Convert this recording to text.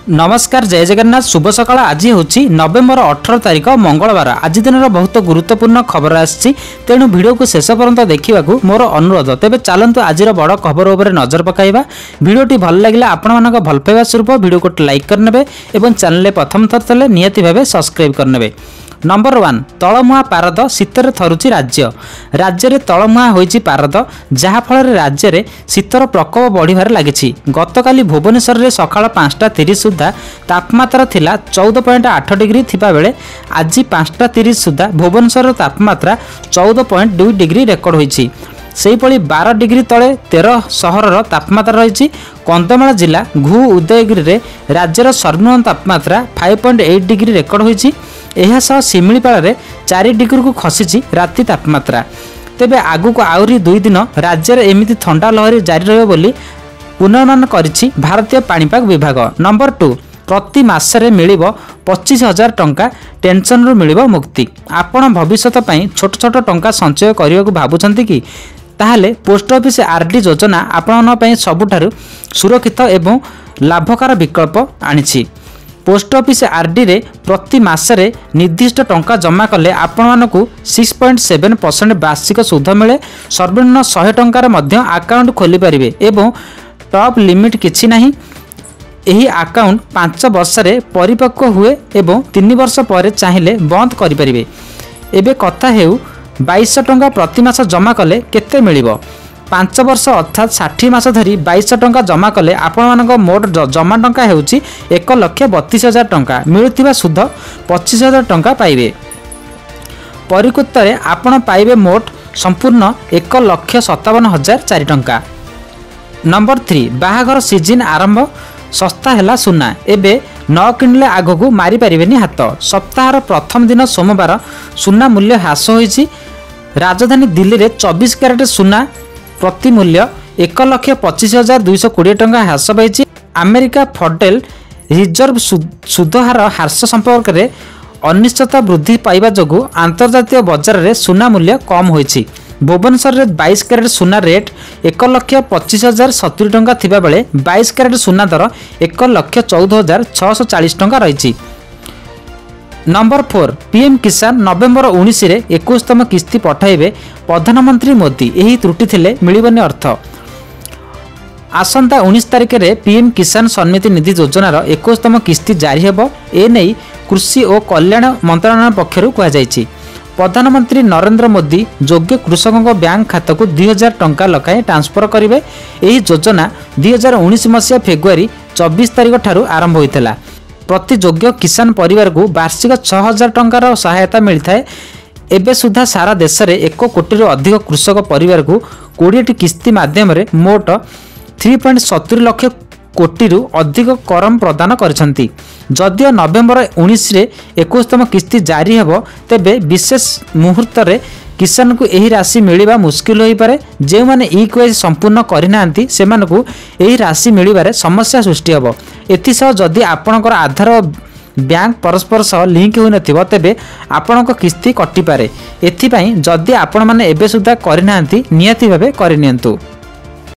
नमस्कार जय जगन्नाथ शुभ सकाळ। आज हूँ नवेम्बर 18 तारिख मंगलवार। आज दिन बहुत गुरुत्वपूर्ण खबर आसी तेणु वीडियो को शेष पर्यंत देखा मोर अनुरोध। तेबे चलतु आज बड़ खबर उपर नजर पकाइबा। वीडियोटी भल लगे आपण मानक भल पाइबा स्वरूप वीडियो को लाइक करने और चैनल प्रथम थर तले नियति भावे सब्सक्राइब करने। नंबर 1 तलमुहा पारद शीतर थरुची राज्य में तलमुहा होइछि पारद जहाँफल राज्य में शीतर प्रकोप बढ़िबार लागिछि। गतकाली भुवनेश्वर में सकाळ 5:30 सुधा तापमात्रा थिला 14.8 डिग्री थिबा बेले आज 5:30 सुधा भुवनेश्वर तापमात्रा 14.2 डिग्री रेकर्ड होइछि। सेहीपरि 12 डिग्री तले 13 सहरर तापमात्रा रही। कंधमाल जिला घु उदयगिरी रे राज्यर सर्वनिम्न तापमात्रा 5.8 डिग्री रेकर्ड होइछि। एहा सह शिमिलीपाल रे 4 डिग्री को खसी राति तापमात्रा। तेबे आगु को आउरी 2 दिन राज्य में एमिति ठंडा लहरी जारी रहिबो बोली पूर्वानुमान करिछि भारतीय पाणीपाग विभाग। नंबर 2 प्रति मासरे मिलिबो 25,000 टंका टेंशन रु मिलिबो मुक्ति। आपण भविष्यत पई छोट छोट टंका संचय करियो को भाबुछंती कि ताहले पोस्ट ऑफिस आरडी योजना आपण पई सबुठारु सुरक्षित एवं लाभकार विकल्प आनिछि। पोस्ट ऑफिस आरडी रे प्रति मासरे निर्दिष्ट टंका जमा कले आपण मानकु 6.7% वार्षिक सुध मिले। सर्वनिम्न 100 टंकार मध्य अकाउंट खोली परिबे एवं टॉप लिमिट किछि नाही। एही अकाउंट 5 वर्ष रे परिपक्व हुए एवं 3 वर्ष पर चाहिले बंद करि परिबे। एबे कथा हेउ 2200 टंका प्रति मास जमा कले केते मिलिबो। 5 वर्ष अर्थात 60 मास धरी 2200 टंका जमा कले आपण मानक मोट जमा टंका हेउची 1,32,000 टंका। मिलुथिबा सुध 25,000 टंका पाइबे। परिकृत रे आपण पाइबे मोट संपूर्ण 1,57,004 टंका। नंबर 3 बाहाघर सीजन आरंभ सस्ता हैला सुना। एबे न किणले आगकू मारी पारिबेनी हाथ। सप्ताहर प्रथम दिन सोमवार सुना मूल्य ह्रास होइछि। राजधानी दिल्ली रे 24 कैरेट सुना प्रति मूल्य 1,25,220 टंका ह्रास पाइछि। अमेरिका फेडरल रिजर्व सुधहार ह्रास संपर्क में अनिश्चितता वृद्धि पाइबा जोगु अंतर्जातीय बजार में सुना मूल्य कम होइछि। भुवनेश्वर में 22 कैरेट सुना रेट 1,25,070 टंका थिबा बेले 22 कैरेट सुना दर 1,14,640 टंका रही। नंबर 4 पीएम किसान नवेम्बर 19 रे 21तम किस्ती पठाइबे प्रधानमंत्री मोदी। यही त्रुटि थिले मिलिबनी अर्थ। आसंता 19 तारिख रे पीएम किसान सम्मिति निधि योजनार 21तम किस्ती जारी हेबो। ए नै कृषि और कल्याण मंत्रालय पक्षरु कहा जायछि। प्रधानमंत्री नरेंद्र मोदी योग्य कृषकों बैंक खाता को 2,000 टंका लखाएं ट्रांसफर करेंगे। यह योजना 2019 मसीहा फेब्रुआरी 24 तारिख ठारू आरंभ होता। प्रति योग्य किसान परिवार को वार्षिक 6,000 टंकार सहायता मिलता है। एबे सुधा सारा देश में 1 कोटी अधिक कृषक परिवार को 20 किस्ती माध्यम मोट 3.70 लाख कोटी अधिक करम प्रदान करछंती। जदियो नवेम्बर 19 रे 21तम किस्ती जारी हेबो तेबे विशेष मुहूर्त रे किसान को यही राशि मिलिबा मुश्किल होई पारे। जे माने ई-केवाईसी संपूर्ण करिनांती सेमानकु यही राशि मिलिबारे समस्या सृष्टि हेबो। एथिसह जदि आपणकर आधार बैंक परस्पर सह लिंक होई नथिबो तेबे आपणक किस्ती कटि पारे। एथिपई जदि आपण माने एबे सुद्धा करिनांती नियति भाबे करिनियंतु।